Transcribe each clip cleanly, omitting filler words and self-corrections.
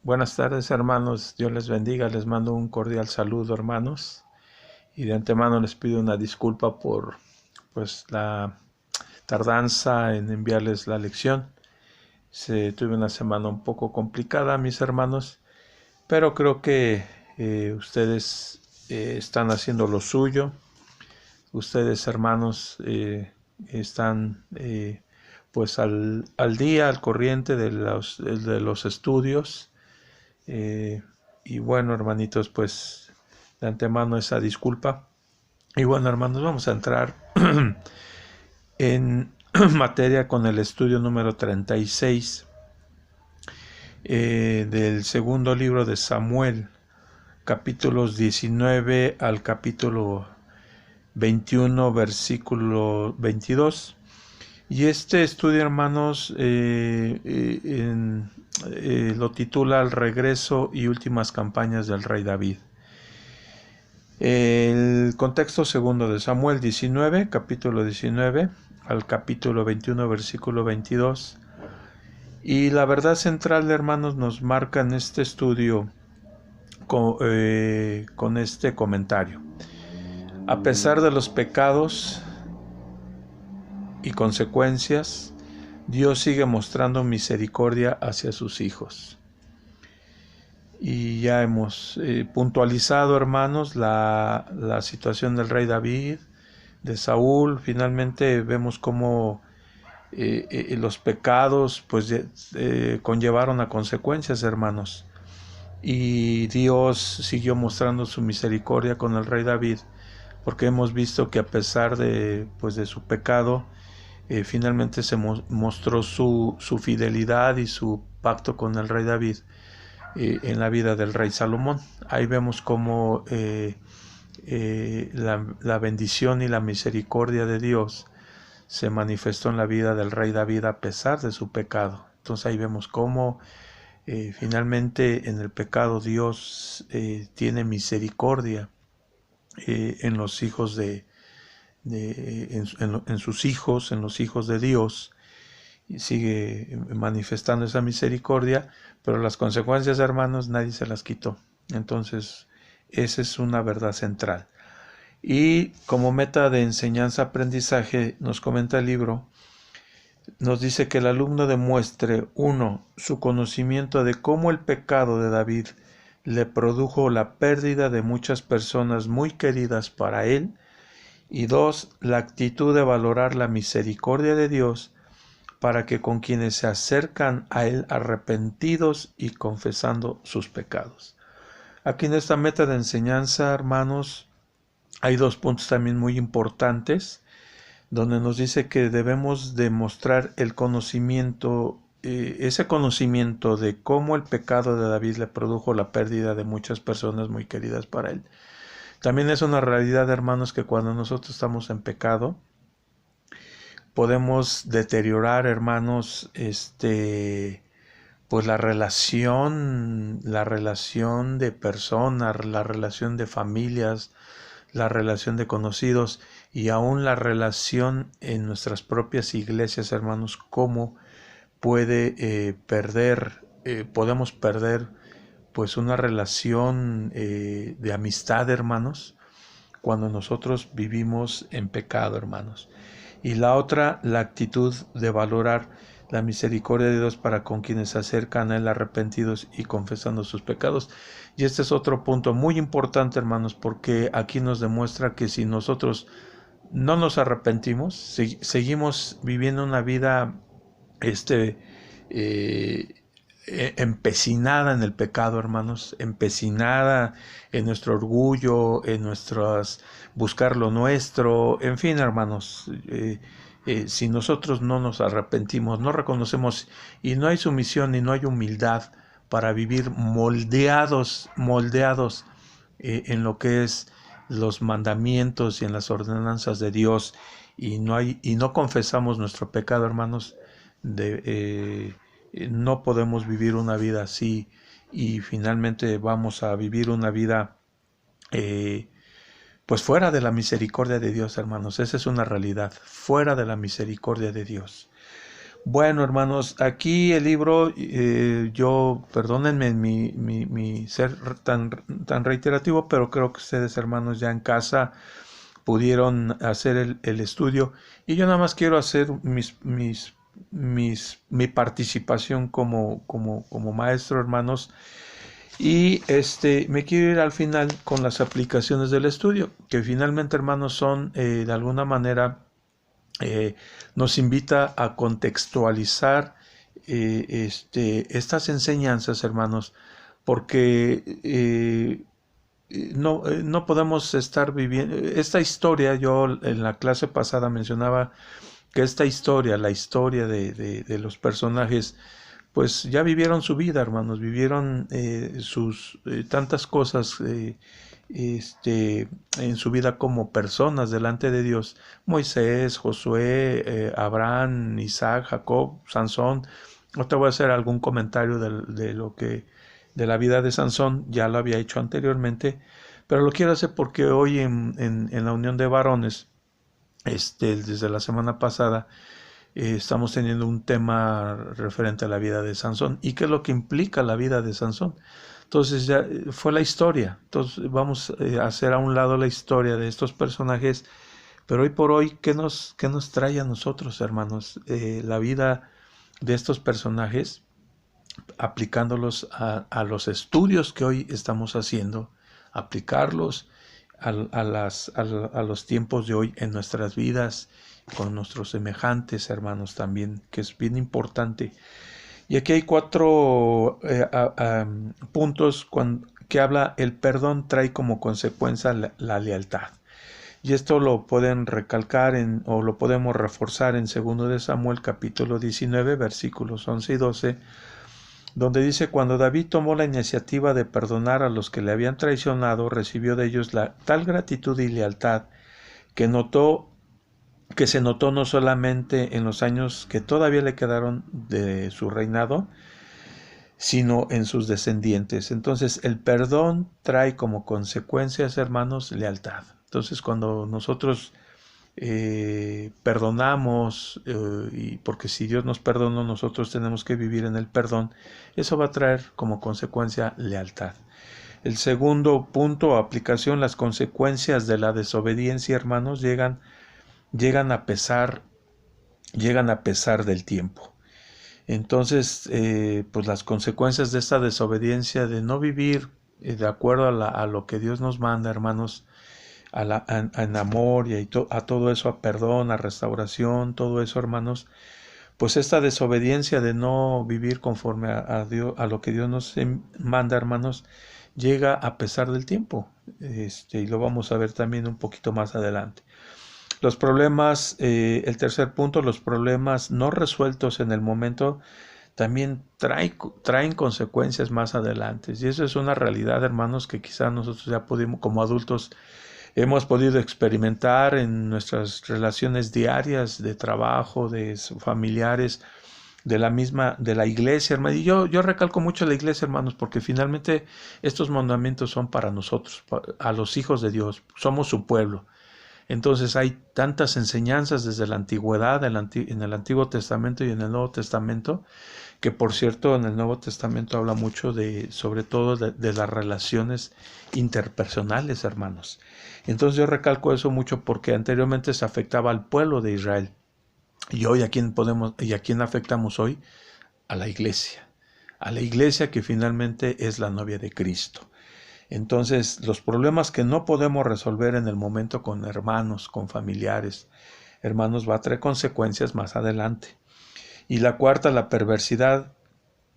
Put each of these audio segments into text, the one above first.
Buenas tardes, hermanos. Dios les bendiga. Les mando un cordial saludo, hermanos. Y de antemano les pido una disculpa por la tardanza en enviarles la lección. Tuve una semana un poco complicada, mis hermanos, pero creo que ustedes están haciendo lo suyo. Ustedes, hermanos, están al día, al corriente de los estudios. Y bueno, hermanitos, pues de antemano esa disculpa. Y bueno, hermanos, vamos a entrar en materia con el estudio número 36 del segundo libro de Samuel, capítulos 19 al capítulo 21, versículo 22. Y este estudio, hermanos, lo titula El regreso y últimas campañas del rey David. El contexto segundo de Samuel 19, capítulo 19 al capítulo 21, versículo 22. Y la verdad central, hermanos, nos marca en este estudio con este comentario. A pesar de los pecados y consecuencias, Dios sigue mostrando misericordia hacia sus hijos. Y ya hemos puntualizado, hermanos, la situación del rey David, de Saúl. Finalmente vemos cómo los pecados conllevaron a consecuencias, hermanos. Y Dios siguió mostrando su misericordia con el rey David, porque hemos visto que a pesar de su pecado, finalmente se mostró su fidelidad y su pacto con el rey David en la vida del rey Salomón. Ahí vemos cómo la bendición y la misericordia de Dios se manifestó en la vida del rey David a pesar de su pecado. Entonces ahí vemos cómo finalmente en el pecado Dios tiene misericordia en los hijos en sus hijos, en los hijos de Dios, y sigue manifestando esa misericordia, pero las consecuencias, hermanos, nadie se las quitó. Entonces, esa es una verdad central. Y como meta de enseñanza-aprendizaje, nos comenta el libro, nos dice que el alumno demuestre, 1, su conocimiento de cómo el pecado de David le produjo la pérdida de muchas personas muy queridas para él, y 2, la actitud de valorar la misericordia de Dios para que con quienes se acercan a Él arrepentidos y confesando sus pecados. Aquí en esta meta de enseñanza, hermanos, hay 2 puntos también muy importantes, donde nos dice que debemos demostrar el conocimiento, ese conocimiento de cómo el pecado de David le produjo la pérdida de muchas personas muy queridas para Él. También es una realidad, hermanos, que cuando nosotros estamos en pecado, podemos deteriorar, hermanos, la relación de personas, la relación de familias, la relación de conocidos y aún la relación en nuestras propias iglesias, hermanos, cómo podemos perder una relación de amistad, hermanos, cuando nosotros vivimos en pecado, hermanos. Y la otra, la actitud de valorar la misericordia de Dios para con quienes se acercan a Él arrepentidos y confesando sus pecados. Y este es otro punto muy importante, hermanos, porque aquí nos demuestra que si nosotros no nos arrepentimos, seguimos viviendo una vida empecinada en el pecado, hermanos, empecinada en nuestro orgullo, en buscar lo nuestro, en fin, hermanos, si nosotros no nos arrepentimos, no reconocemos y no hay sumisión y no hay humildad para vivir moldeados en lo que es los mandamientos y en las ordenanzas de Dios, y no confesamos nuestro pecado, hermanos, no podemos vivir una vida así, y finalmente vamos a vivir una vida fuera de la misericordia de Dios, hermanos. Esa es una realidad, fuera de la misericordia de Dios. Bueno, hermanos, aquí el libro, perdónenme mi ser tan reiterativo, pero creo que ustedes, hermanos, ya en casa pudieron hacer el estudio, y yo nada más quiero hacer mi participación como maestro, hermanos, y me quiero ir al final con las aplicaciones del estudio, que finalmente, hermanos, son de alguna manera, nos invita a contextualizar estas enseñanzas, hermanos, porque no podemos estar viviendo esta historia. Yo en la clase pasada mencionaba que esta historia, la historia de los personajes, pues ya vivieron su vida, hermanos, vivieron sus tantas cosas en su vida como personas delante de Dios. Moisés, Josué, Abraham, Isaac, Jacob, Sansón. No te voy a hacer algún comentario de la vida de Sansón, ya lo había hecho anteriormente, pero lo quiero hacer porque hoy en la unión de varones, desde la semana pasada, estamos teniendo un tema referente a la vida de Sansón y qué es lo que implica la vida de Sansón. Entonces ya fue la historia. Entonces vamos a hacer a un lado la historia de estos personajes, pero hoy por hoy, qué nos trae a nosotros, hermanos? La vida de estos personajes, aplicándolos a los estudios que hoy estamos haciendo, aplicarlos a los tiempos de hoy en nuestras vidas, con nuestros semejantes, hermanos, también, que es bien importante. Y aquí hay 4 puntos que habla: el perdón trae como consecuencia la lealtad. Y esto lo pueden recalcar o lo podemos reforzar en 2 de Samuel capítulo 19 versículos 11 y 12, donde dice: cuando David tomó la iniciativa de perdonar a los que le habían traicionado, recibió de ellos tal gratitud y lealtad que se notó no solamente en los años que todavía le quedaron de su reinado, sino en sus descendientes. Entonces, el perdón trae como consecuencias, hermanos, lealtad. Entonces, cuando nosotros perdonamos, y porque si Dios nos perdonó, nosotros tenemos que vivir en el perdón, eso va a traer como consecuencia lealtad. El segundo punto o aplicación: las consecuencias de la desobediencia, hermanos, llegan a pesar del tiempo. Entonces, pues las consecuencias de esta desobediencia, de no vivir de acuerdo a lo que Dios nos manda, hermanos, en amor y a todo eso, a perdón, a restauración, todo eso, hermanos, pues esta desobediencia de no vivir conforme a Dios, a lo que Dios nos manda, hermanos, llega a pesar del tiempo. Y lo vamos a ver también un poquito más adelante. Los problemas, el tercer punto: los problemas no resueltos en el momento también traen consecuencias más adelante. Y eso es una realidad, hermanos, que quizás nosotros ya pudimos, como adultos, hemos podido experimentar en nuestras relaciones diarias de trabajo, de familiares, de la iglesia, hermano. Y yo recalco mucho la iglesia, hermanos, porque finalmente estos mandamientos son para nosotros, a los hijos de Dios. Somos su pueblo. Entonces hay tantas enseñanzas desde la antigüedad, en el Antiguo Testamento y en el Nuevo Testamento, que por cierto en el Nuevo Testamento habla mucho sobre todo de las relaciones interpersonales, hermanos. Entonces yo recalco eso mucho porque anteriormente se afectaba al pueblo de Israel. Y hoy a quién afectamos hoy? A la iglesia que finalmente es la novia de Cristo. Entonces, los problemas que no podemos resolver en el momento con hermanos, con familiares, hermanos, va a traer consecuencias más adelante. Y la cuarta: la perversidad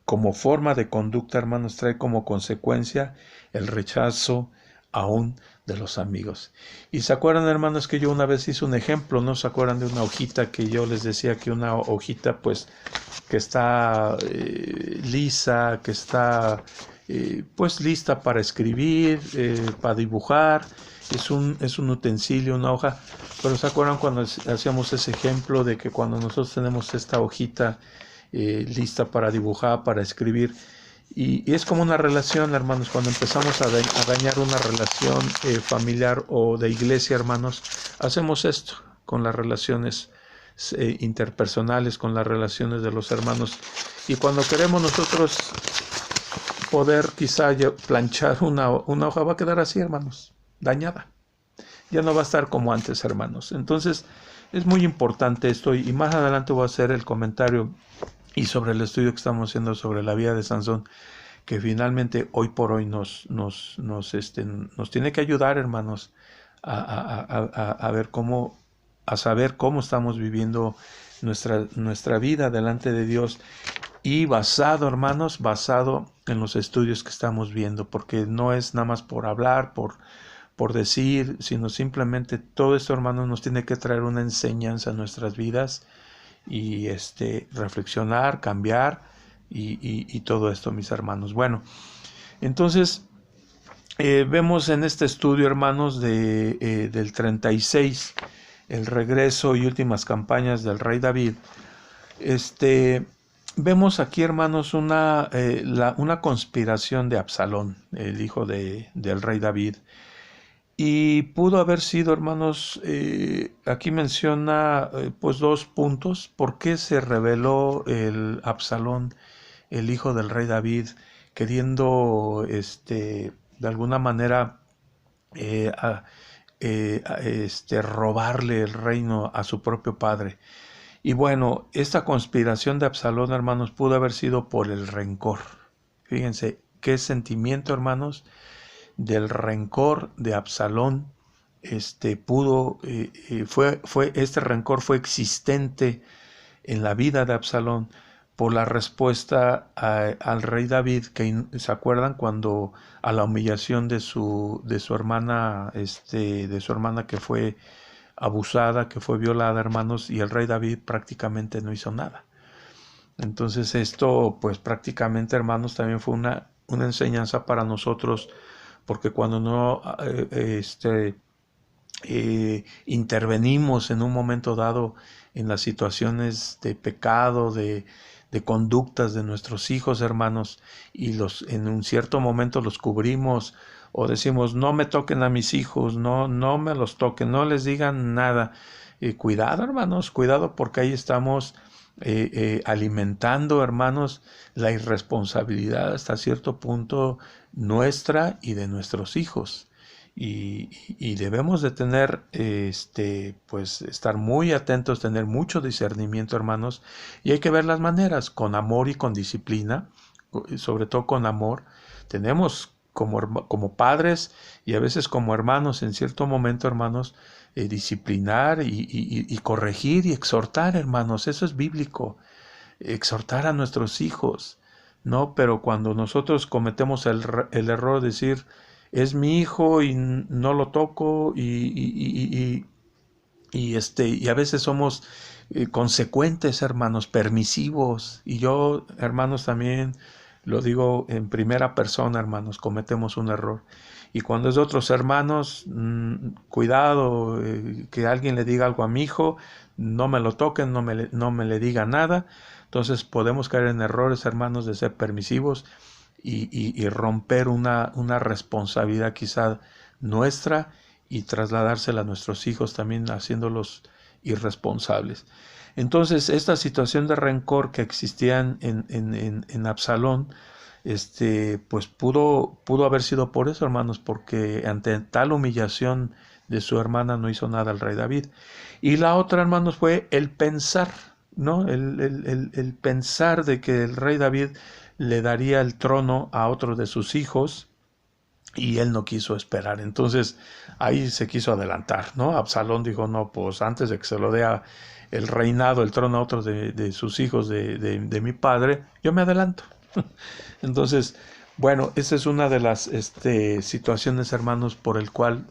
como forma de conducta, hermanos, trae como consecuencia el rechazo aún de los amigos. Y se acuerdan, hermanos, que yo una vez hice un ejemplo, ¿no? Se acuerdan de una hojita que yo les decía que una hojita, pues, que está lisa, que está pues lista para escribir, para dibujar, es un utensilio, una hoja. Pero se acuerdan cuando hacíamos ese ejemplo de que cuando nosotros tenemos esta hojita lista para dibujar, para escribir, y es como una relación, hermanos, cuando empezamos a dañar una relación familiar o de iglesia, hermanos, hacemos esto con las relaciones interpersonales, con las relaciones de los hermanos. Y cuando queremos nosotros poder quizá planchar una hoja, va a quedar así, hermanos, dañada. Ya no va a estar como antes, hermanos. Entonces, es muy importante esto, y más adelante voy a hacer el comentario y sobre el estudio que estamos haciendo sobre la vida de Sansón, que finalmente hoy por hoy nos tiene que ayudar, hermanos, a ver cómo, a saber cómo estamos viviendo nuestra vida delante de Dios, y basado, hermanos, basado en los estudios que estamos viendo, porque no es nada más por hablar, por decir, sino simplemente todo esto, hermanos, nos tiene que traer una enseñanza a nuestras vidas, y reflexionar, cambiar, y todo esto, mis hermanos. Bueno, entonces vemos en este estudio, hermanos, del 36, el regreso y últimas campañas del rey David. Vemos aquí, hermanos, una conspiración de Absalón, el hijo del rey David. Y pudo haber sido, hermanos, aquí menciona pues 2 puntos. ¿Por qué se rebeló el Absalón, el hijo del rey David, queriendo de alguna manera robarle el reino a su propio padre? Y bueno, esta conspiración de Absalón, hermanos, pudo haber sido por el rencor. Fíjense qué sentimiento, hermanos, del rencor de Absalón. Este rencor fue existente en la vida de Absalón por la respuesta al rey David, que se acuerdan cuando a la humillación de su hermana, que fue abusada, que fue violada, hermanos, y el rey David prácticamente no hizo nada. Entonces esto, pues prácticamente, hermanos, también fue una enseñanza para nosotros, porque cuando no intervenimos en un momento dado en las situaciones de pecado, de conductas de nuestros hijos, hermanos, y en un cierto momento los cubrimos, o decimos, no me toquen a mis hijos, no me los toquen, no les digan nada. Cuidado, hermanos, cuidado, porque ahí estamos alimentando, hermanos, la irresponsabilidad hasta cierto punto nuestra y de nuestros hijos. Y debemos de tener, pues estar muy atentos, tener mucho discernimiento, hermanos, y hay que ver las maneras, con amor y con disciplina, sobre todo con amor. Tenemos como padres y a veces como hermanos, en cierto momento, hermanos, disciplinar y corregir y exhortar, hermanos. Eso es bíblico, exhortar a nuestros hijos, ¿no? Pero cuando nosotros cometemos el error de decir, es mi hijo y no lo toco, y a veces somos consecuentes, hermanos, permisivos. Y yo, hermanos, también lo digo en primera persona, hermanos, cometemos un error. Y cuando es de otros hermanos, cuidado, que alguien le diga algo a mi hijo, no me lo toquen, no me le diga nada. Entonces podemos caer en errores, hermanos, de ser permisivos y romper una responsabilidad quizá nuestra, y trasladársela a nuestros hijos también, haciéndolos irresponsables. Entonces, esta situación de rencor que existía en Absalón, pues pudo haber sido por eso, hermanos, porque ante tal humillación de su hermana no hizo nada el rey David. Y la otra, hermanos, fue el pensar, ¿no? El pensar de que el rey David le daría el trono a otro de sus hijos, y él no quiso esperar. Entonces ahí se quiso adelantar, ¿no? Absalón dijo, no, pues antes de que se lo dé el reinado, el trono a otro de sus hijos, de mi padre, yo me adelanto. Entonces, bueno, esa es una de las situaciones, hermanos, por el cual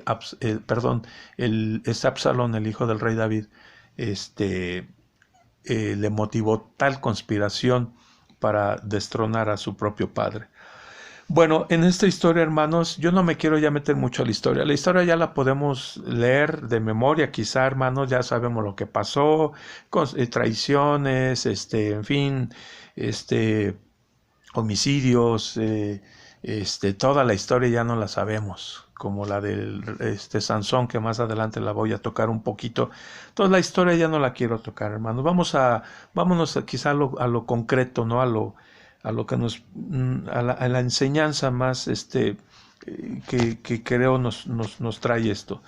Absalón, el hijo del rey David, le motivó tal conspiración para destronar a su propio padre. Bueno, en esta historia, hermanos, yo no me quiero ya meter mucho a la historia. La historia ya la podemos leer de memoria, quizá, hermanos, ya sabemos lo que pasó, traiciones, en fin, homicidios, toda la historia ya no la sabemos como la del Sansón, que más adelante la voy a tocar un poquito. Entonces la historia ya no la quiero tocar, hermanos. Vámonos quizá a lo concreto, ¿no? A lo que a la enseñanza más que creo nos trae esto.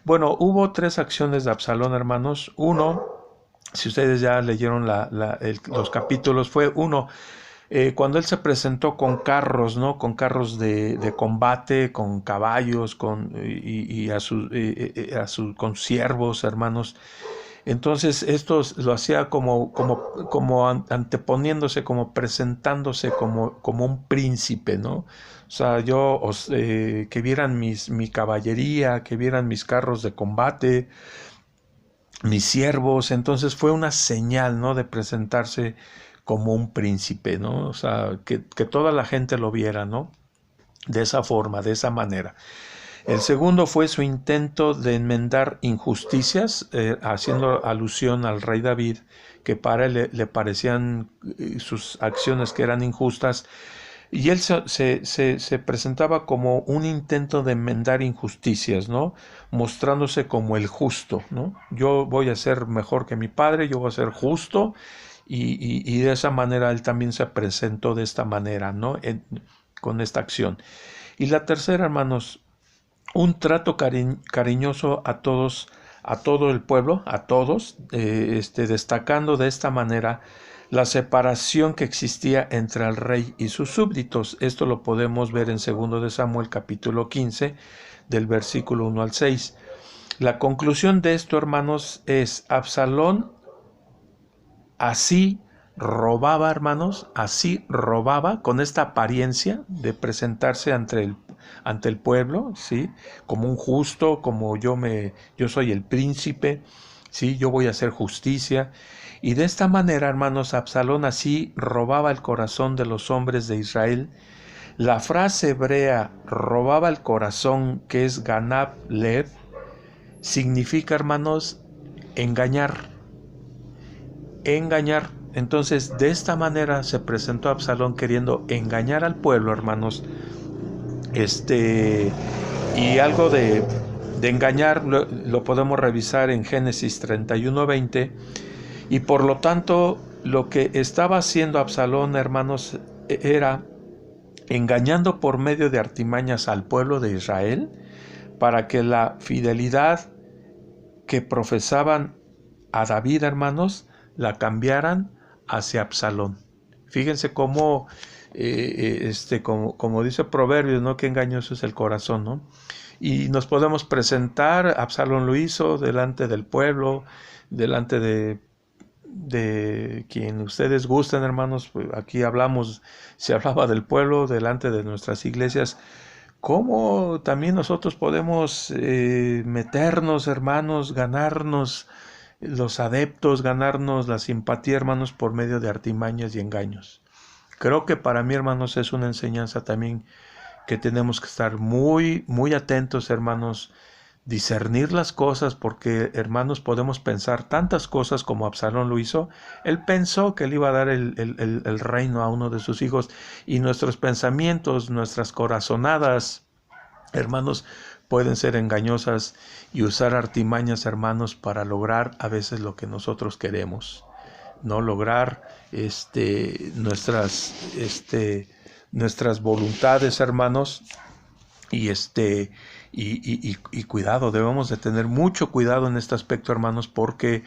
Bueno, hubo 3 acciones de Absalón, hermanos. Uno, si ustedes ya leyeron los capítulos, fue uno, cuando él se presentó con carros, ¿no? Con carros de combate, con caballos, con siervos, hermanos. Entonces esto lo hacía como anteponiéndose, como presentándose como un príncipe, ¿no? O sea, que vieran mi caballería, que vieran mis carros de combate, mis siervos. Entonces fue una señal, ¿no? De presentarse como un príncipe, ¿no? O sea, que toda la gente lo viera, ¿no? De esa forma, de esa manera. El segundo fue su intento de enmendar injusticias, haciendo alusión al rey David, que para él le parecían sus acciones que eran injustas, y él se presentaba como un intento de enmendar injusticias, ¿no? Mostrándose como el justo, ¿no? Yo voy a ser mejor que mi padre, yo voy a ser justo, y de esa manera él también se presentó de esta manera, ¿no? Con esta acción. Y la tercera, hermanos, un trato cariñoso a todos, a todo el pueblo, a todos, destacando de esta manera la separación que existía entre el rey y sus súbditos. Esto lo podemos ver en 2 de Samuel capítulo 15, del versículo 1 al 6. La conclusión de esto, hermanos, es Absalón así robaba, hermanos, así robaba con esta apariencia de presentarse ante el pueblo, ¿sí? Como un justo, como yo soy el príncipe, ¿sí? Yo voy a hacer justicia. Y de esta manera, hermanos, Absalón así robaba el corazón de los hombres de Israel. La frase hebrea robaba el corazón, que es ganab lev, significa, hermanos, engañar. Engañar. Entonces, de esta manera se presentó Absalón queriendo engañar al pueblo, hermanos. Y algo de engañar lo podemos revisar en Génesis 31:20. Y por lo tanto, lo que estaba haciendo Absalón, hermanos, era engañando por medio de artimañas al pueblo de Israel para que la fidelidad que profesaban a David, hermanos, la cambiaran hacia Absalón. Fíjense cómo, como dice Proverbios, ¿no? Qué engañoso es el corazón, ¿no? Y nos podemos presentar, Absalón lo hizo delante del pueblo, delante de quien ustedes gusten, hermanos. Pues aquí se hablaba del pueblo, delante de nuestras iglesias. ¿Cómo también nosotros podemos meternos, hermanos, ganarnos los adeptos, ganarnos la simpatía, hermanos, por medio de artimañas y engaños? Creo que para mí, hermanos, es una enseñanza también que tenemos que estar muy, muy atentos, hermanos, discernir las cosas, porque, hermanos, podemos pensar tantas cosas como Absalón lo hizo. Él pensó que él iba a dar el reino a uno de sus hijos, y nuestros pensamientos, nuestras corazonadas, hermanos, pueden ser engañosas y usar artimañas, hermanos, para lograr a veces lo que nosotros queremos, no lograr nuestras voluntades, hermanos. Y cuidado, debemos de tener mucho cuidado en este aspecto, hermanos, porque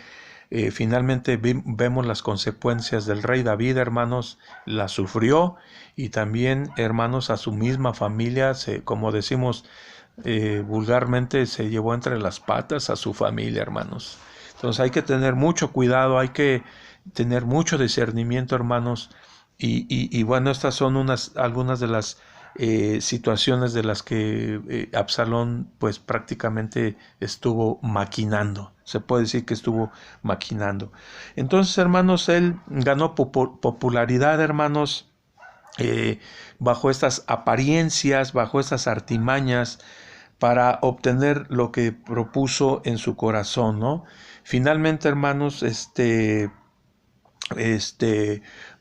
finalmente vemos las consecuencias del rey David, hermanos, la sufrió, y también, hermanos, a su misma familia, como decimos vulgarmente, se llevó entre las patas a su familia, hermanos. Entonces hay que tener mucho cuidado, hay que tener mucho discernimiento, hermanos, y bueno, estas son algunas de las situaciones de las que Absalón pues prácticamente estuvo maquinando. Se puede decir que estuvo maquinando. Entonces, hermanos, él ganó popularidad, hermanos, bajo estas apariencias, bajo estas artimañas, para obtener lo que propuso en su corazón, ¿no? Finalmente, hermanos,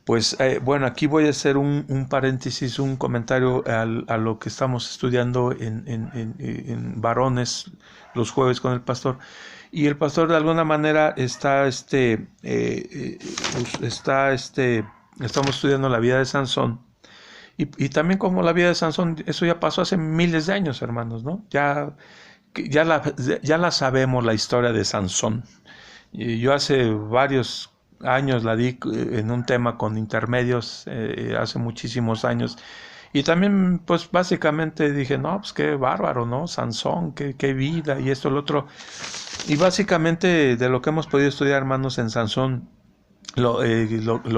Pues bueno, aquí voy a hacer un paréntesis, un comentario a lo que estamos estudiando en varones los jueves con el pastor. Y el pastor de alguna manera estamos estudiando la vida de Sansón. Y también como la vida de Sansón, eso ya pasó hace miles de años, hermanos, ¿no? Ya la sabemos, la historia de Sansón. Y yo hace varios años la di en un tema con intermedios, hace muchísimos años. Y también, pues básicamente dije, no, pues qué bárbaro, ¿no? Sansón, qué vida y esto, lo otro. Y básicamente de lo que hemos podido estudiar, hermanos, en Sansón, lo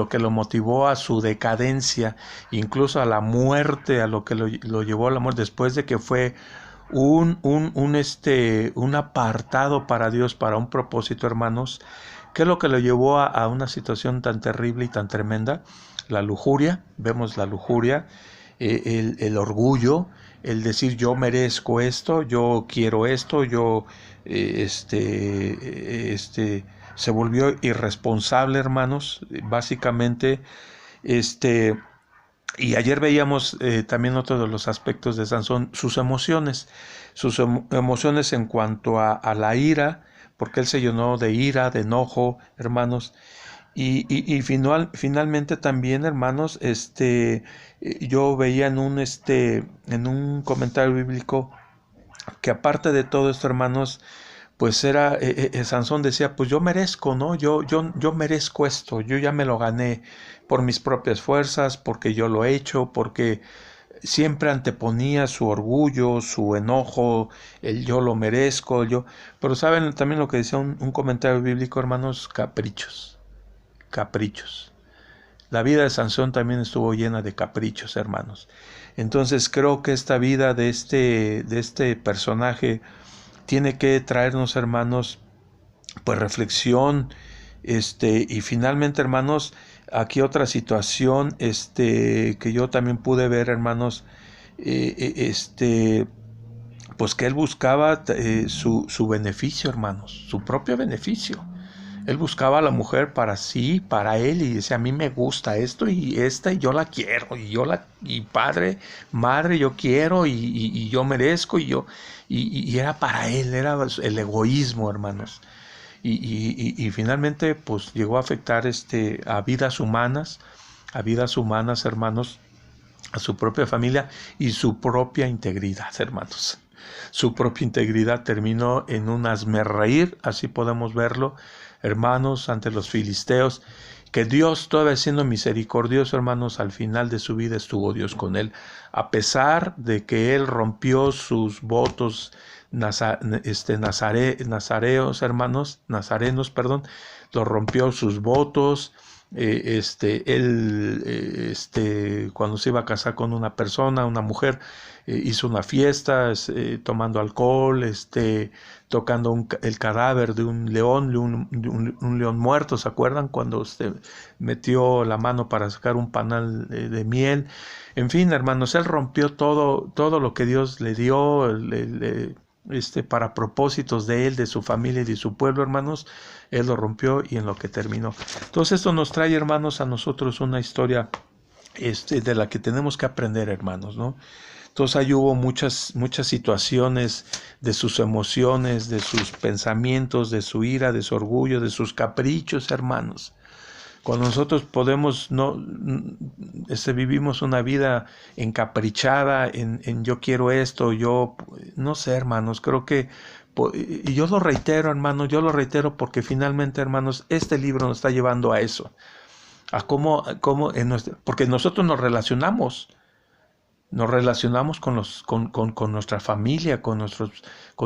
que lo motivó a su decadencia, incluso a la muerte, a lo que lo llevó a la muerte, después de que fue un apartado para Dios, para un propósito, hermanos. ¿Qué es lo que lo llevó a una situación tan terrible y tan tremenda? La lujuria, vemos la lujuria, el orgullo, el decir yo merezco esto, yo quiero esto, se volvió irresponsable, hermanos, básicamente, y ayer veíamos también otro de los aspectos de Sansón, sus emociones en cuanto a la ira, porque él se llenó de ira, de enojo, hermanos. Y finalmente también, hermanos, yo veía en un comentario bíblico que aparte de todo esto, hermanos, pues Sansón decía, pues yo merezco, ¿no? Yo merezco esto, yo ya me lo gané por mis propias fuerzas, porque yo lo he hecho, porque siempre anteponía su orgullo, su enojo, el yo lo merezco, pero saben también lo que decía un comentario bíblico, hermanos, caprichos. La vida de Sansón también estuvo llena de caprichos, hermanos. Entonces creo que esta vida de este personaje tiene que traernos, hermanos, pues reflexión, y finalmente, hermanos, aquí otra situación, que yo también pude ver, hermanos, pues que él buscaba su beneficio, hermanos, su propio beneficio. Él buscaba a la mujer para sí, para él, y decía, a mí me gusta esto y esta, y yo la quiero, y padre, madre, yo quiero, y yo merezco, y era para él, era el egoísmo, hermanos. Y finalmente, pues llegó a afectar a vidas humanas, hermanos, a su propia familia y su propia integridad, hermanos. Su propia integridad terminó en un hazmerreír, así podemos verlo, hermanos, ante los filisteos, que Dios, todavía siendo misericordioso, hermanos, al final de su vida estuvo Dios con él, a pesar de que él rompió sus votos nazarenos, perdón, lo rompió sus votos. Él cuando se iba a casar con una persona, una mujer, hizo una fiesta, tomando alcohol, tocando el cadáver de un león, un león muerto, ¿se acuerdan? Cuando metió la mano para sacar un panal de miel. En fin, hermanos, él rompió todo lo que Dios le dio, para propósitos de él, de su familia y de su pueblo, hermanos. Él lo rompió y en lo que terminó. Entonces esto nos trae, hermanos, a nosotros una historia de la que tenemos que aprender, hermanos, ¿no? Entonces ahí hubo muchas situaciones de sus emociones, de sus pensamientos, de su ira, de su orgullo, de sus caprichos, hermanos. Cuando nosotros vivimos una vida encaprichada en yo quiero esto, no sé, hermanos, creo que, y yo lo reitero, hermanos, porque finalmente, hermanos, este libro nos está llevando a eso, a cómo porque nosotros nos relacionamos con nuestra familia, con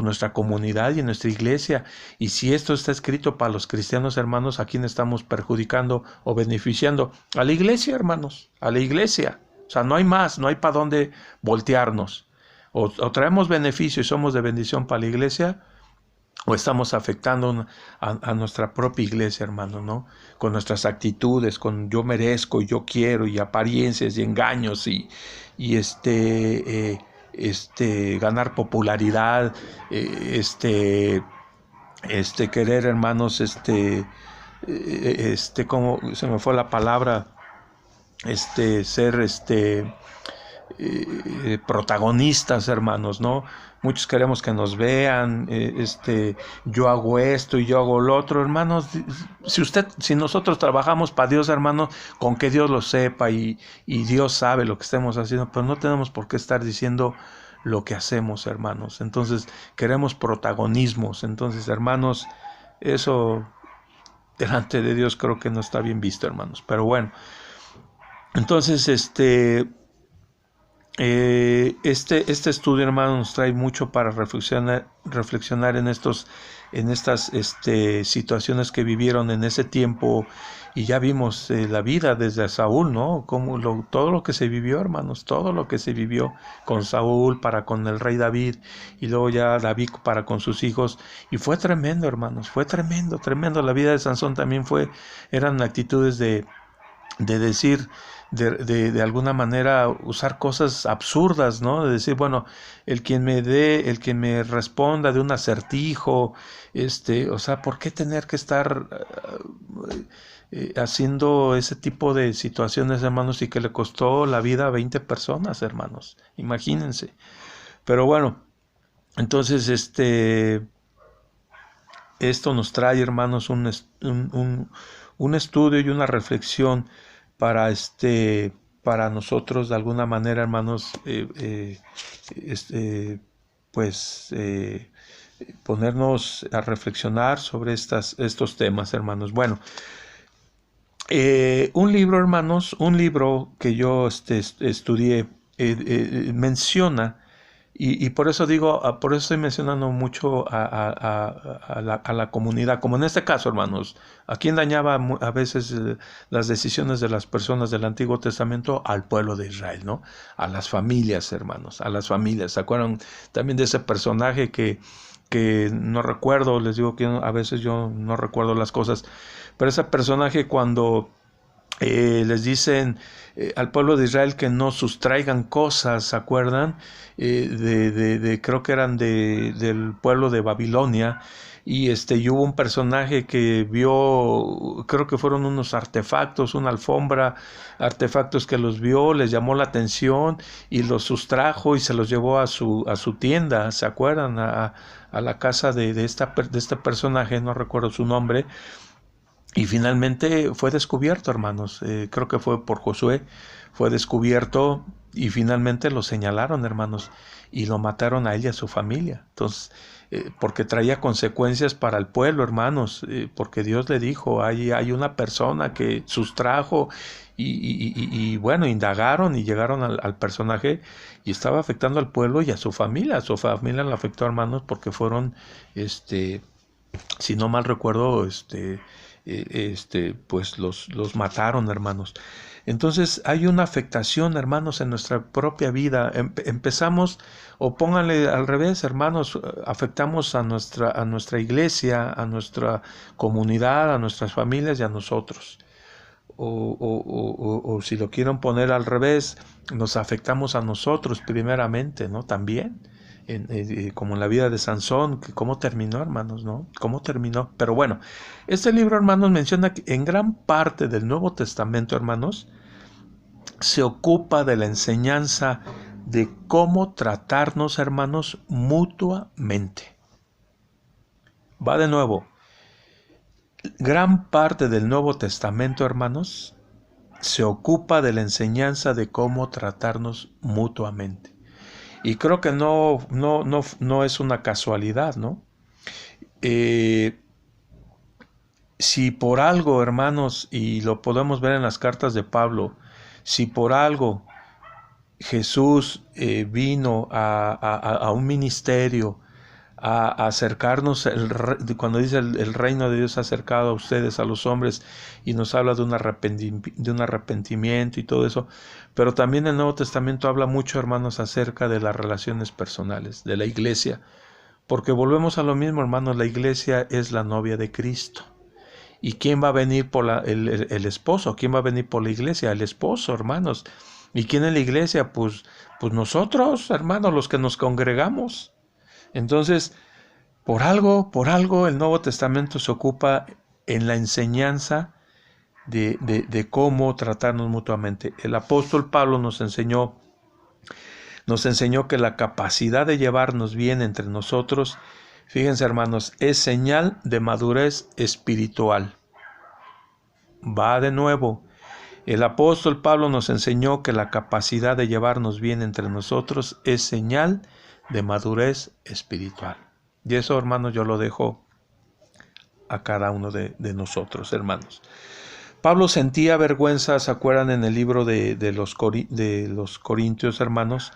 nuestra comunidad y en nuestra iglesia. Y si esto está escrito para los cristianos, hermanos, ¿a quién estamos perjudicando o beneficiando? A la iglesia, hermanos, a la iglesia. O sea, no hay más, no hay para dónde voltearnos. O traemos beneficio y somos de bendición para la iglesia, o estamos afectando a nuestra propia iglesia, hermano, ¿no? Con nuestras actitudes, con yo merezco, yo quiero, y apariencias y engaños, y ganar popularidad, querer, hermanos, como se me fue la palabra, ser protagonistas, hermanos, ¿no? Muchos queremos que nos vean, yo hago esto y yo hago lo otro, hermanos. Si nosotros trabajamos para Dios, hermanos, con que Dios lo sepa y Dios sabe lo que estemos haciendo, pero no tenemos por qué estar diciendo lo que hacemos, hermanos. Entonces, queremos protagonismos. Entonces, hermanos, eso delante de Dios creo que no está bien visto, hermanos. Pero bueno, entonces, este estudio, hermano, nos trae mucho para reflexionar en estas situaciones que vivieron en ese tiempo, y ya vimos la vida desde Saúl, ¿no? Todo lo que se vivió, hermanos, todo lo que se vivió con Saúl para con el rey David, y luego ya David para con sus hijos, y fue tremendo, hermanos, fue tremendo, tremendo. La vida de Sansón también eran actitudes de decir, de alguna manera usar cosas absurdas, ¿no? De decir, bueno, el que me responda de un acertijo, o sea, ¿por qué tener que estar haciendo ese tipo de situaciones, hermanos, y que le costó la vida a 20 personas, hermanos? Imagínense. Pero bueno, entonces, esto nos trae, hermanos, un estudio y una reflexión para para nosotros, de alguna manera, hermanos, ponernos a reflexionar sobre estos temas, hermanos. Bueno, un libro que yo estudié, menciona, y por eso digo, por eso estoy mencionando mucho a la comunidad, como en este caso, hermanos. ¿A quién dañaba a veces las decisiones de las personas del Antiguo Testamento? Al pueblo de Israel, ¿no? A las familias, hermanos, a las familias. ¿Se acuerdan también de ese personaje que no recuerdo? Les digo que a veces yo no recuerdo las cosas, pero ese personaje, cuando les dicen al pueblo de Israel que no sustraigan cosas, ¿se acuerdan? Creo que eran del pueblo de Babilonia, y hubo un personaje que vio, creo que fueron unos artefactos, una alfombra, artefactos que los vio, les llamó la atención y los sustrajo y se los llevó a su tienda, ¿se acuerdan? A la casa de este personaje, no recuerdo su nombre. Y finalmente fue descubierto, hermanos. Creo que fue por Josué. Fue descubierto y finalmente lo señalaron, hermanos, y lo mataron a él y a su familia. Entonces, porque traía consecuencias para el pueblo, hermanos, porque Dios le dijo, hay una persona que sustrajo, y bueno, indagaron y llegaron al personaje, y estaba afectando al pueblo y a su familia. A su familia la afectó, hermanos, porque fueron, si no mal recuerdo, pues los mataron, hermanos. Entonces hay una afectación, hermanos, en nuestra propia vida. Empezamos, o pónganle al revés, hermanos, afectamos a nuestra iglesia, a nuestra comunidad, a nuestras familias y a nosotros. O si lo quieren poner al revés, nos afectamos a nosotros primeramente, ¿no? También. Como en la vida de Sansón, que cómo terminó, hermanos, ¿no? Cómo terminó. Pero bueno, este libro, hermanos, menciona que en gran parte del Nuevo Testamento, hermanos, se ocupa de la enseñanza de cómo tratarnos, hermanos, mutuamente. Va de nuevo. Gran parte del Nuevo Testamento, hermanos, se ocupa de la enseñanza de cómo tratarnos mutuamente. Y creo que no es una casualidad, ¿no? Si por algo, hermanos, y lo podemos ver en las cartas de Pablo, si por algo Jesús vino a un ministerio, a acercarnos, cuando dice el reino de Dios acercado a ustedes, a los hombres, y nos habla de un arrepentimiento y todo eso, pero también el Nuevo Testamento habla mucho, hermanos, acerca de las relaciones personales, de la iglesia, porque volvemos a lo mismo, hermanos. La iglesia es la novia de Cristo. ¿Y quién va a venir por el esposo? ¿Quién va a venir por la iglesia? El esposo, hermanos. ¿Y quién es la iglesia? Pues nosotros, hermanos, los que nos congregamos. Entonces, por algo el Nuevo Testamento se ocupa en la enseñanza de cómo tratarnos mutuamente. El apóstol Pablo nos enseñó que la capacidad de llevarnos bien entre nosotros, fíjense hermanos, es señal de madurez espiritual. Va de nuevo. El apóstol Pablo nos enseñó que la capacidad de llevarnos bien entre nosotros es señal de madurez espiritual. Y eso, hermanos, yo lo dejo a cada uno de nosotros, hermanos. Pablo sentía vergüenza, ¿se acuerdan en el libro de los Corintios, hermanos?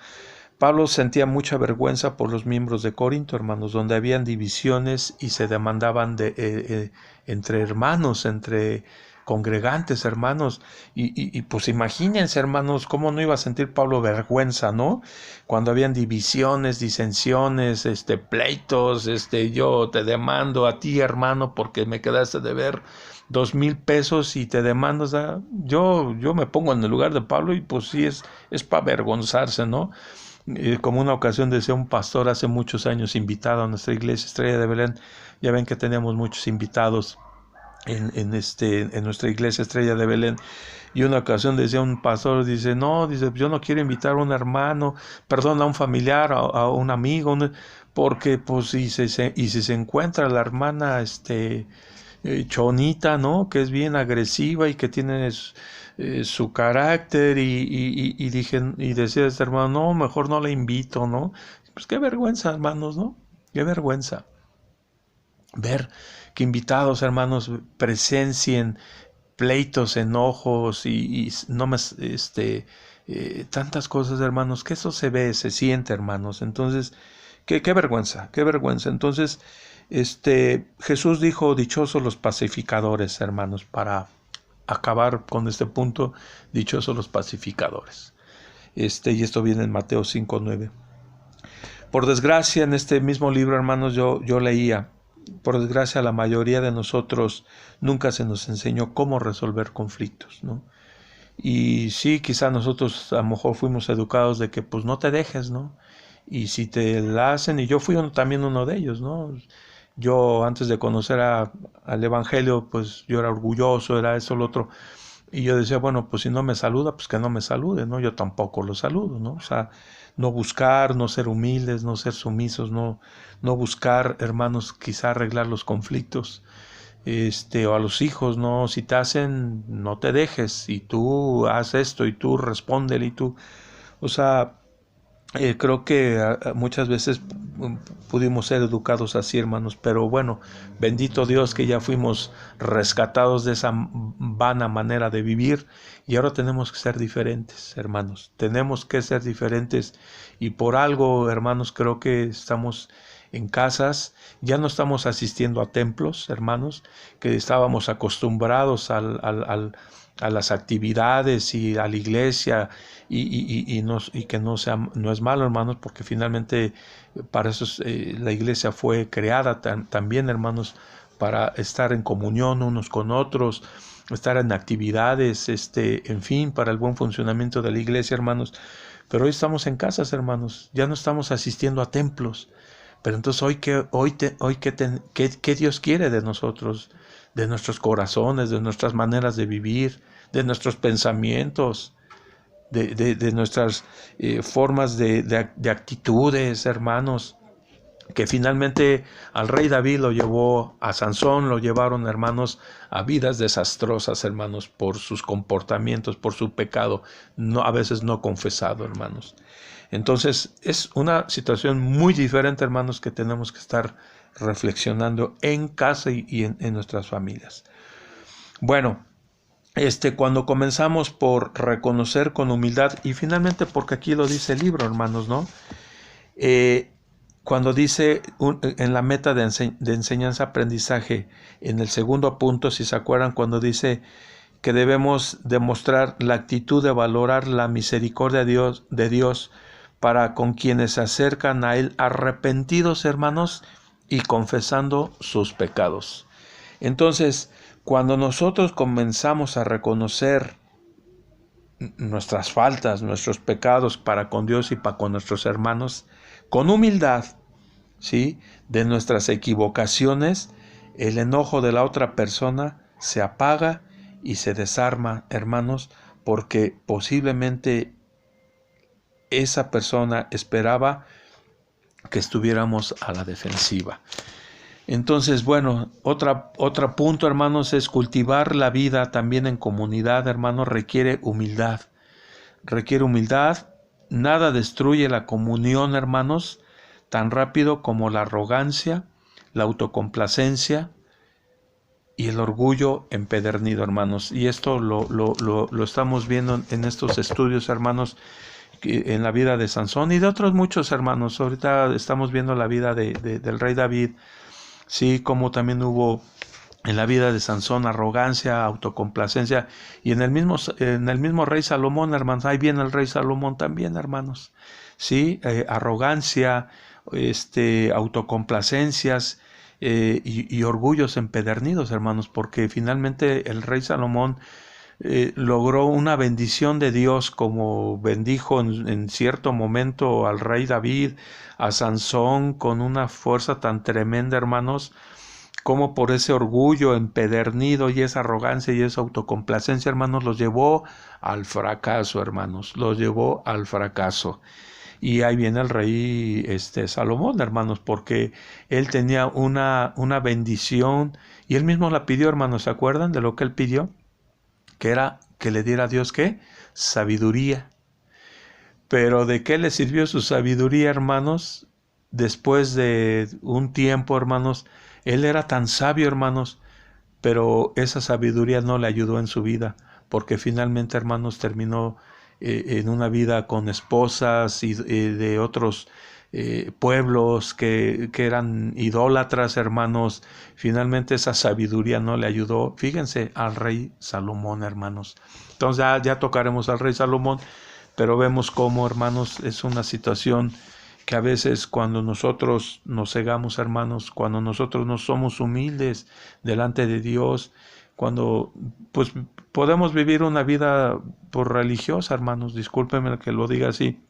Pablo sentía mucha vergüenza por los miembros de Corinto, hermanos, donde habían divisiones y se demandaban entre hermanos, entre congregantes, hermanos, y pues imagínense, hermanos, cómo no iba a sentir Pablo vergüenza, ¿no? Cuando habían divisiones, disensiones, pleitos, yo te demando a ti, hermano, porque me quedaste de ver 2,000 pesos y te demando, o sea, yo me pongo en el lugar de Pablo y pues sí es para avergonzarse, ¿no? Como una ocasión decía un pastor hace muchos años invitado a nuestra iglesia Estrella de Belén, ya ven que tenemos muchos invitados en nuestra iglesia Estrella de Belén, y una ocasión decía un pastor, dice, yo no quiero invitar a un hermano, perdón, a un familiar, a un amigo, porque pues si se encuentra la hermana chonita, ¿no? Que es bien agresiva y que tiene su carácter y decía este hermano, no, mejor no la invito, ¿no? Pues qué vergüenza, hermanos, ¿no? Qué vergüenza ver que invitados, hermanos, presencien pleitos, enojos y no más, tantas cosas, hermanos, que eso se ve, se siente, hermanos. Entonces, qué vergüenza, qué vergüenza. Entonces, Jesús dijo, dichosos los pacificadores, hermanos, para acabar con este punto, dichosos los pacificadores. Y esto viene en Mateo 5:9. Por desgracia, en este mismo libro, hermanos, yo leía, por desgracia, la mayoría de nosotros nunca se nos enseñó cómo resolver conflictos, ¿no? Y sí, quizá nosotros a lo mejor fuimos educados de que pues no te dejes, ¿no? Y si te la hacen, y yo fui también uno de ellos, ¿no? Yo antes de conocer al Evangelio, pues yo era orgulloso, era eso, lo otro. Y yo decía, bueno, pues si no me saluda, pues que no me salude, ¿no? Yo tampoco lo saludo, ¿no? O sea, no buscar, no ser humildes, no ser sumisos, no buscar, hermanos, quizá arreglar los conflictos, o a los hijos, ¿no? Si te hacen, no te dejes, y tú haz esto, y tú respóndele, y tú, o sea, creo que muchas veces pudimos ser educados así, hermanos, pero bueno, bendito Dios que ya fuimos rescatados de esa vana manera de vivir y ahora tenemos que ser diferentes, hermanos, tenemos que ser diferentes y por algo, hermanos, creo que estamos en casas, ya no estamos asistiendo a templos, hermanos, que estábamos acostumbrados a las actividades y a la iglesia y que no es malo, hermanos, porque finalmente para eso la iglesia fue creada también, hermanos, para estar en comunión unos con otros, estar en actividades, en fin, para el buen funcionamiento de la iglesia, hermanos. Pero hoy estamos en casas, hermanos, ya no estamos asistiendo a templos. Pero entonces ¿qué Dios quiere de nosotros, de nuestros corazones, de nuestras maneras de vivir, de nuestros pensamientos, de nuestras formas de actitudes, hermanos? Que finalmente al rey David lo llevó, a Sansón lo llevaron, hermanos, a vidas desastrosas, hermanos, por sus comportamientos, por su pecado, a veces no confesado, hermanos. Entonces es una situación muy diferente, hermanos, que tenemos que estar reflexionando en casa y en nuestras familias. Bueno, cuando comenzamos por reconocer con humildad, y finalmente porque aquí lo dice el libro, hermanos, ¿no? Cuando dice en la meta de enseñanza-aprendizaje, en el segundo punto, si se acuerdan, cuando dice que debemos demostrar la actitud de valorar la misericordia de Dios para con quienes se acercan a Él arrepentidos, hermanos, y confesando sus pecados. Entonces, cuando nosotros comenzamos a reconocer nuestras faltas, nuestros pecados para con Dios y para con nuestros hermanos, con humildad, ¿sí?, de nuestras equivocaciones, el enojo de la otra persona se apaga y se desarma, hermanos, porque posiblemente esa persona esperaba que estuviéramos a la defensiva. Entonces, bueno, otro punto, hermanos, es cultivar la vida también en comunidad, hermanos, requiere humildad. Requiere humildad. Nada destruye la comunión, hermanos, tan rápido como la arrogancia, la autocomplacencia y el orgullo empedernido, hermanos. Y esto lo estamos viendo en estos estudios, hermanos, en la vida de Sansón y de otros muchos hermanos. Ahorita estamos viendo la vida del rey David, sí, como también hubo en la vida de Sansón arrogancia, autocomplacencia, y en el mismo rey Salomón, hermanos, ahí viene el rey Salomón también, hermanos, sí, arrogancia, autocomplacencias y orgullos empedernidos, hermanos, porque finalmente el rey Salomón logró una bendición de Dios, como bendijo en cierto momento al rey David, a Sansón, con una fuerza tan tremenda, hermanos, como por ese orgullo empedernido y esa arrogancia y esa autocomplacencia, hermanos, los llevó al fracaso, hermanos, los llevó al fracaso. Y ahí viene el rey Salomón, hermanos, porque él tenía una bendición y él mismo la pidió, hermanos. ¿Se acuerdan de lo que él pidió? Que era que le diera a Dios, ¿qué? Sabiduría. Pero ¿de qué le sirvió su sabiduría, hermanos? Después de un tiempo, hermanos, él era tan sabio, hermanos, pero esa sabiduría no le ayudó en su vida, porque finalmente, hermanos, terminó en una vida con esposas y de otros pueblos que eran idólatras, hermanos. Finalmente esa sabiduría no le ayudó, fíjense, al rey Salomón, hermanos. Entonces ya tocaremos al rey Salomón, pero vemos cómo, hermanos, es una situación que a veces cuando nosotros nos cegamos, hermanos, cuando nosotros no somos humildes delante de Dios, cuando pues podemos vivir una vida por religiosa, hermanos, discúlpenme que lo diga así,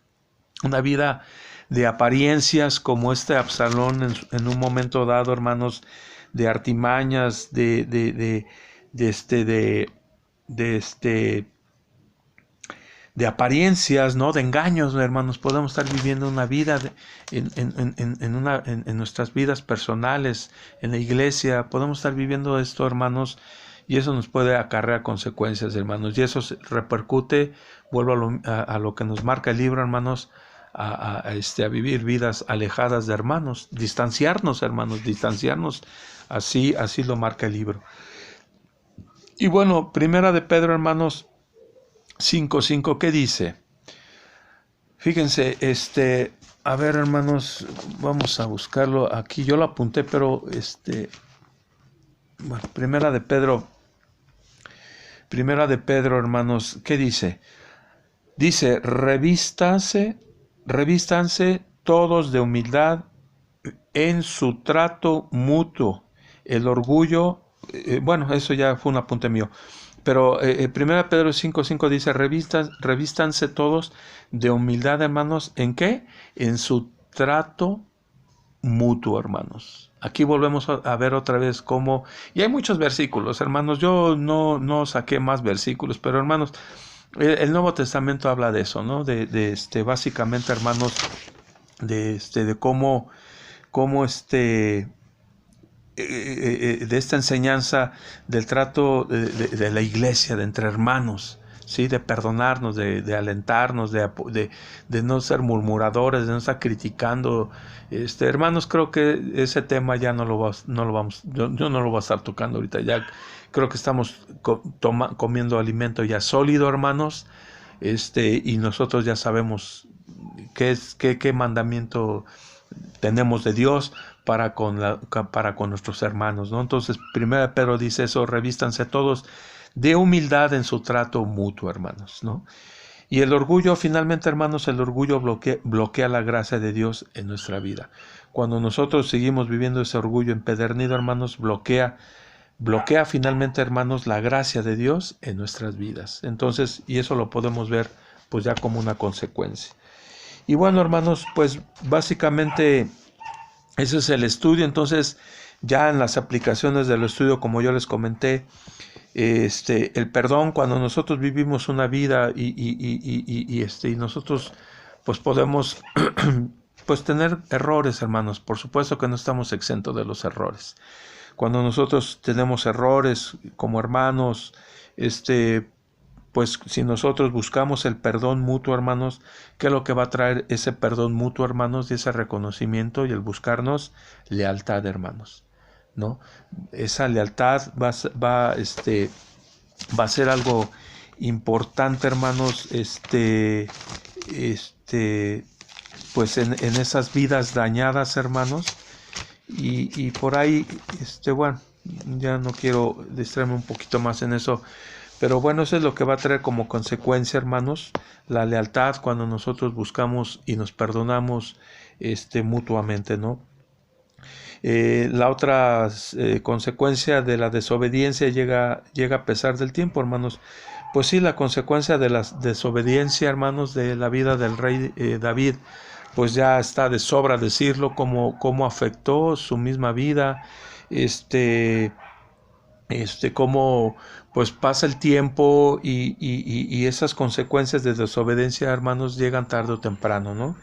una vida de apariencias como Absalón en un momento dado, hermanos, de artimañas, de apariencias, ¿no? De engaños, hermanos. Podemos estar viviendo una vida en nuestras vidas personales, en la iglesia. Podemos estar viviendo esto, hermanos, y eso nos puede acarrear consecuencias, hermanos. Y eso repercute, vuelvo a lo que nos marca el libro, hermanos, a vivir vidas alejadas de hermanos, distanciarnos, hermanos, distanciarnos. Así lo marca el libro. Y bueno, Primera de Pedro, hermanos, 5:5, ¿qué dice? Fíjense, a ver, hermanos, vamos a buscarlo aquí. Yo lo apunté, pero bueno, Primera de Pedro, hermanos, ¿qué dice? Dice, revístanse todos de humildad en su trato mutuo. El orgullo, bueno, eso ya fue un apunte mío. Pero 1 Pedro 5:5 dice, revístanse todos de humildad, hermanos, ¿en qué? En su trato mutuo, hermanos. Aquí volvemos a ver otra vez cómo, y hay muchos versículos, hermanos, yo no saqué más versículos, pero hermanos, el Nuevo Testamento habla de eso, ¿no? De básicamente, hermanos, de cómo de esta enseñanza del trato de la iglesia, de entre hermanos, ¿sí? De perdonarnos, de alentarnos, de no ser murmuradores, de no estar criticando. Hermanos, creo que ese tema ya no lo vamos, yo no lo voy a estar tocando ahorita. Ya creo que estamos comiendo alimento ya sólido, hermanos, y nosotros ya sabemos qué mandamiento tenemos de Dios para con nuestros hermanos, ¿no? Entonces, 1 Pedro dice eso, revístanse todos de humildad en su trato mutuo, hermanos, ¿no? Y el orgullo, finalmente, hermanos, el orgullo bloquea la gracia de Dios en nuestra vida. Cuando nosotros seguimos viviendo ese orgullo empedernido, hermanos, bloquea finalmente, hermanos, la gracia de Dios en nuestras vidas. Entonces, y eso lo podemos ver pues ya como una consecuencia. Y bueno, hermanos, pues básicamente ese es el estudio. Entonces, ya en las aplicaciones del estudio, como yo les comenté, El perdón, cuando nosotros vivimos una vida y nosotros pues podemos pues tener errores, hermanos. Por supuesto que no estamos exentos de los errores. Cuando nosotros tenemos errores como hermanos, pues si nosotros buscamos el perdón mutuo, hermanos, ¿qué es lo que va a traer ese perdón mutuo, hermanos? Y ese reconocimiento y el buscarnos lealtad, hermanos, ¿no? Esa lealtad va a ser algo importante, hermanos, pues en esas vidas dañadas, hermanos, y por ahí, bueno, ya no quiero distraerme un poquito más en eso, pero bueno, eso es lo que va a traer como consecuencia, hermanos, la lealtad cuando nosotros buscamos y nos perdonamos, mutuamente, ¿no? La otra consecuencia de la desobediencia llega a pesar del tiempo, hermanos. Pues sí, la consecuencia de la desobediencia, hermanos, de la vida del rey David, pues ya está de sobra decirlo, cómo afectó su misma vida, cómo pues pasa el tiempo y esas consecuencias de desobediencia, hermanos, llegan tarde o temprano, ¿no?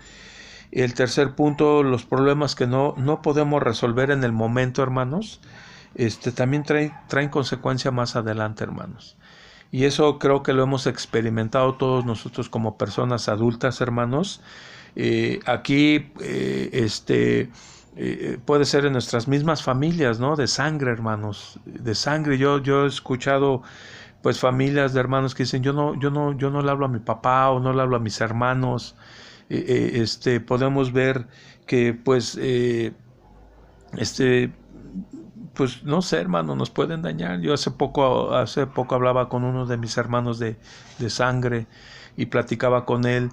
El tercer punto, los problemas que no podemos resolver en el momento, hermanos, también traen consecuencia más adelante, hermanos. Y eso creo que lo hemos experimentado todos nosotros como personas adultas, hermanos. Aquí, puede ser en nuestras mismas familias, ¿no? De sangre, hermanos, de sangre. Yo he escuchado, pues, familias de hermanos que dicen, yo no le hablo a mi papá o no le hablo a mis hermanos. Podemos ver que, pues, pues no sé, hermano, nos pueden dañar. Yo hace poco hablaba con uno de mis hermanos de sangre y platicaba con él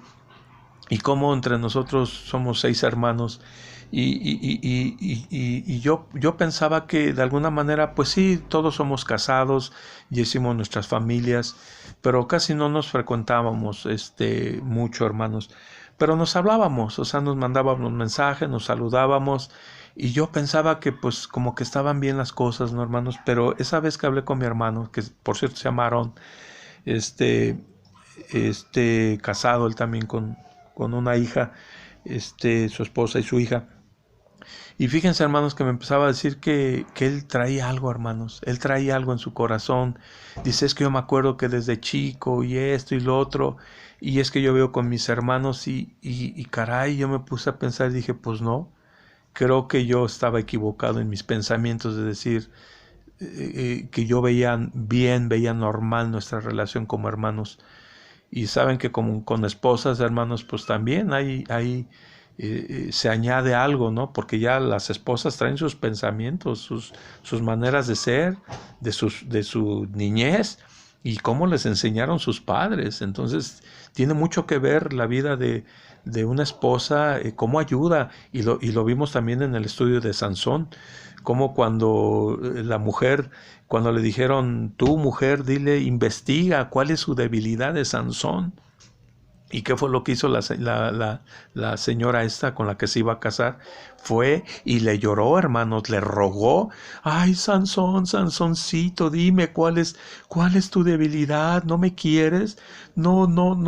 y cómo entre nosotros somos 6 hermanos y yo pensaba que de alguna manera, pues sí, todos somos casados y hicimos nuestras familias, pero casi no nos frecuentábamos mucho, hermanos, pero nos hablábamos, o sea, nos mandábamos mensajes, nos saludábamos y yo pensaba que pues como que estaban bien las cosas, ¿no, hermanos? Pero esa vez que hablé con mi hermano, que por cierto se llama Aarón, casado él también con una hija, su esposa y su hija. Y fíjense, hermanos, que me empezaba a decir que él traía algo, hermanos. Él traía algo en su corazón. Dice, es que yo me acuerdo que desde chico y esto y lo otro. Y es que yo veo con mis hermanos y caray, yo me puse a pensar y dije, pues no. Creo que yo estaba equivocado en mis pensamientos de decir que yo veía normal nuestra relación como hermanos. Y saben que como con esposas, hermanos, pues también se añade algo, ¿no? Porque ya las esposas traen sus pensamientos, sus maneras de ser, de su niñez y cómo les enseñaron sus padres. Entonces, tiene mucho que ver la vida de una esposa, cómo ayuda, y lo vimos también en el estudio de Sansón, como cuando la mujer, cuando le dijeron, tú mujer, dile, investiga cuál es su debilidad de Sansón. ¿Y qué fue lo que hizo la señora esta con la que se iba a casar? Fue y le lloró, hermanos, le rogó. Ay, Sansón, Sansoncito, dime cuál es tu debilidad. ¿No me quieres? No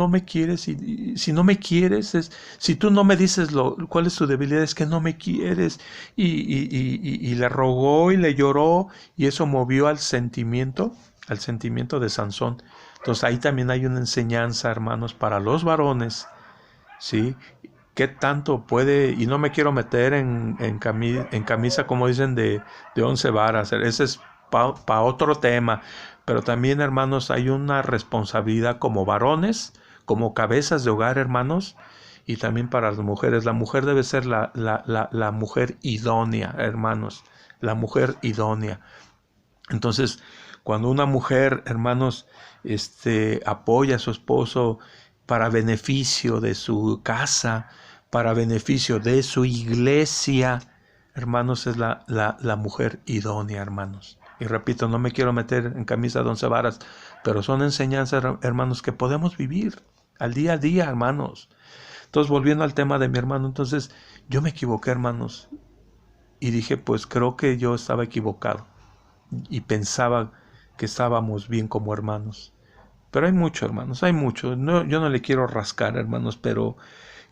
me quieres. Y si no me quieres, si tú no me dices cuál es tu debilidad, es que no me quieres. Y le rogó y le lloró y eso movió al sentimiento de Sansón. Entonces ahí también hay una enseñanza, hermanos, para los varones, ¿sí? ¿Qué tanto puede? Y no me quiero meter en camisa, como dicen, de 11 varas. Ese es para otro tema. Pero también, hermanos, hay una responsabilidad como varones, como cabezas de hogar, hermanos, y también para las mujeres. La mujer debe ser la mujer idónea, hermanos. La mujer idónea. Entonces, cuando una mujer, hermanos, apoya a su esposo para beneficio de su casa, para beneficio de su iglesia, hermanos, es la mujer idónea, hermanos. Y repito, no me quiero meter en camisa de 11 varas, pero son enseñanzas, hermanos, que podemos vivir al día a día, hermanos. Entonces, volviendo al tema de mi hermano, entonces, yo me equivoqué, hermanos, y dije, pues creo que yo estaba equivocado. Y pensaba que estábamos bien como hermanos. Pero hay mucho, hermanos, hay mucho. No, yo no le quiero rascar, hermanos, pero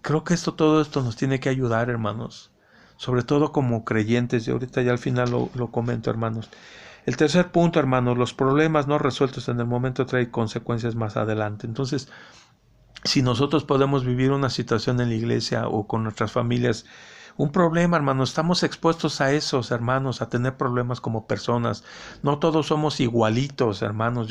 creo que todo esto nos tiene que ayudar, hermanos. Sobre todo como creyentes, y ahorita ya al final lo comento, hermanos. El tercer punto, hermanos, los problemas no resueltos en el momento traen consecuencias más adelante. Entonces, si nosotros podemos vivir una situación en la iglesia o con nuestras familias, un problema, hermanos, estamos expuestos a esos, hermanos, a tener problemas como personas. No todos somos igualitos, hermanos.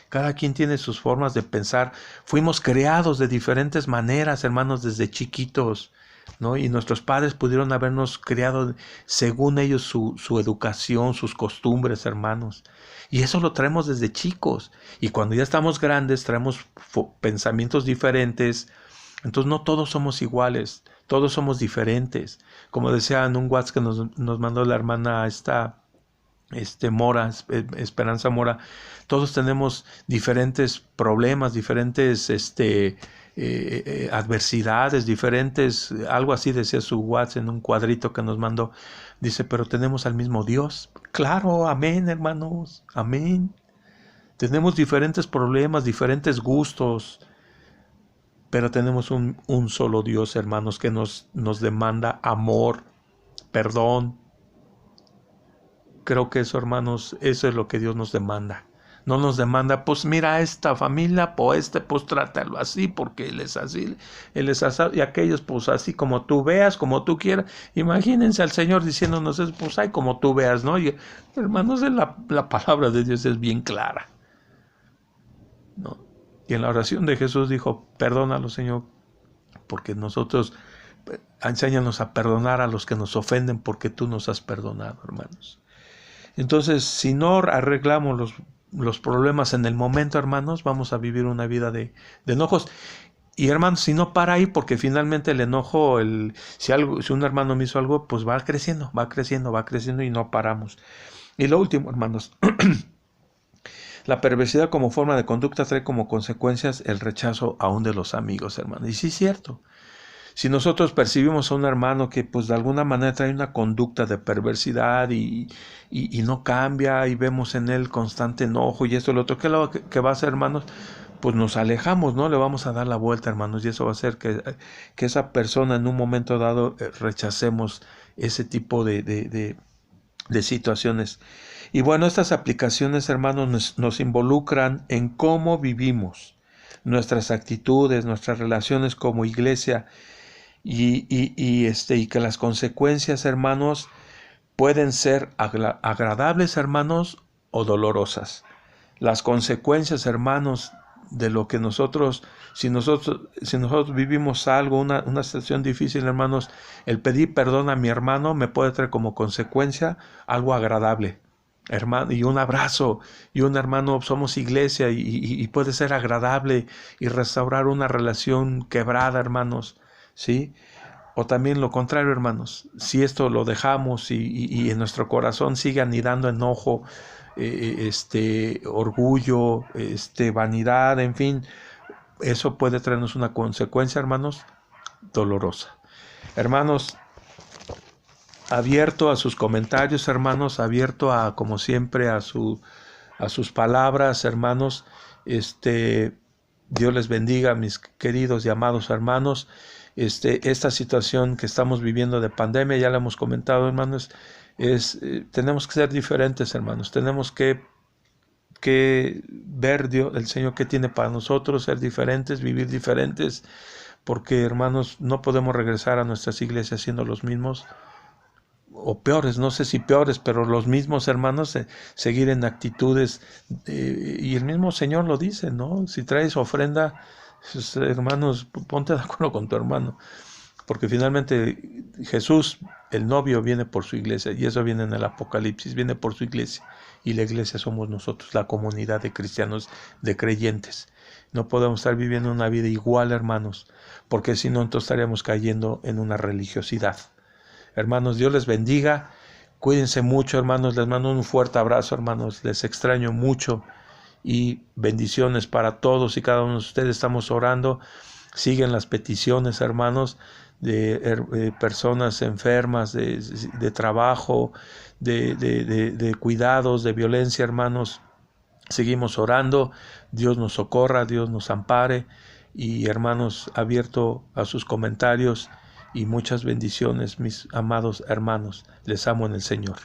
Cada quien tiene sus formas de pensar. Fuimos creados de diferentes maneras, hermanos, desde chiquitos, ¿no? Y nuestros padres pudieron habernos criado según ellos su educación, sus costumbres, hermanos. Y eso lo traemos desde chicos. Y cuando ya estamos grandes, traemos pensamientos diferentes. Entonces no todos somos iguales, todos somos diferentes. Como decía en un WhatsApp que nos mandó la hermana Mora, Esperanza Mora, todos tenemos diferentes problemas, diferentes adversidades, diferentes, algo así decía su WhatsApp en un cuadrito que nos mandó. Dice, pero tenemos al mismo Dios. Claro, amén, hermanos, amén. Tenemos diferentes problemas, diferentes gustos, pero tenemos un solo Dios, hermanos, que nos demanda amor, perdón. Creo que eso, hermanos, eso es lo que Dios nos demanda. No nos demanda, pues mira a esta familia, pues pues trátalo así, porque él es así, y aquellos, pues así como tú veas, como tú quieras. Imagínense al Señor diciéndonos eso, pues ay, como tú veas, ¿no? Y, hermanos, la palabra de Dios es bien clara, ¿no? Y en la oración de Jesús dijo, perdónalo, Señor, porque enséñanos a perdonar a los que nos ofenden, porque tú nos has perdonado, hermanos. Entonces, si no arreglamos los problemas en el momento, hermanos, vamos a vivir una vida de enojos. Y hermanos, si no para ahí, porque finalmente el enojo, si un hermano me hizo algo, pues va creciendo, va creciendo, va creciendo y no paramos. Y lo último, hermanos, la perversidad como forma de conducta trae como consecuencias el rechazo aún de los amigos, hermanos. Y sí es cierto. Si nosotros percibimos a un hermano que pues de alguna manera trae una conducta de perversidad y no cambia y vemos en él constante enojo y esto y lo otro, ¿qué va a hacer, hermanos? Pues nos alejamos, ¿no? Le vamos a dar la vuelta, hermanos, y eso va a hacer que esa persona en un momento dado rechacemos ese tipo de situaciones. Y bueno, estas aplicaciones, hermanos, nos involucran en cómo vivimos, nuestras actitudes, nuestras relaciones como iglesia, y que las consecuencias, hermanos, pueden ser agradables, hermanos, o dolorosas. Las consecuencias, hermanos, de lo que si nosotros vivimos algo, una situación difícil, hermanos, el pedir perdón a mi hermano me puede traer como consecuencia algo agradable, hermano, y un abrazo, y un hermano, somos iglesia, y puede ser agradable y restaurar una relación quebrada, hermanos, ¿sí? O también lo contrario, hermanos, si esto lo dejamos y en nuestro corazón sigue anidando enojo, orgullo, vanidad, en fin, eso puede traernos una consecuencia, hermanos, dolorosa. Hermanos, abierto a sus comentarios, hermanos, abierto a, como siempre, a sus palabras, hermanos. Dios les bendiga, mis queridos y amados hermanos. Esta situación que estamos viviendo de pandemia, ya la hemos comentado, hermanos, tenemos que ser diferentes, hermanos. Tenemos que ver Dios, el Señor que tiene para nosotros, ser diferentes, vivir diferentes, porque, hermanos, no podemos regresar a nuestras iglesias siendo los mismos, o peores, no sé si peores, pero los mismos, hermanos, seguir en actitudes, y el mismo Señor lo dice, ¿no? Si traes ofrenda, pues, hermanos, ponte de acuerdo con tu hermano, porque finalmente Jesús, el novio, viene por su iglesia, y eso viene en el Apocalipsis, viene por su iglesia, y la iglesia somos nosotros, la comunidad de cristianos, de creyentes. No podemos estar viviendo una vida igual, hermanos, porque si no, entonces estaríamos cayendo en una religiosidad. Hermanos, Dios les bendiga, cuídense mucho, hermanos, les mando un fuerte abrazo, hermanos, les extraño mucho y bendiciones para todos y cada uno de ustedes. Estamos orando, siguen las peticiones, hermanos, de personas enfermas, de trabajo, de cuidados, de violencia, hermanos. Seguimos orando, Dios nos socorra, Dios nos ampare, y hermanos, abierto a sus comentarios y muchas bendiciones, mis amados hermanos. Les amo en el Señor.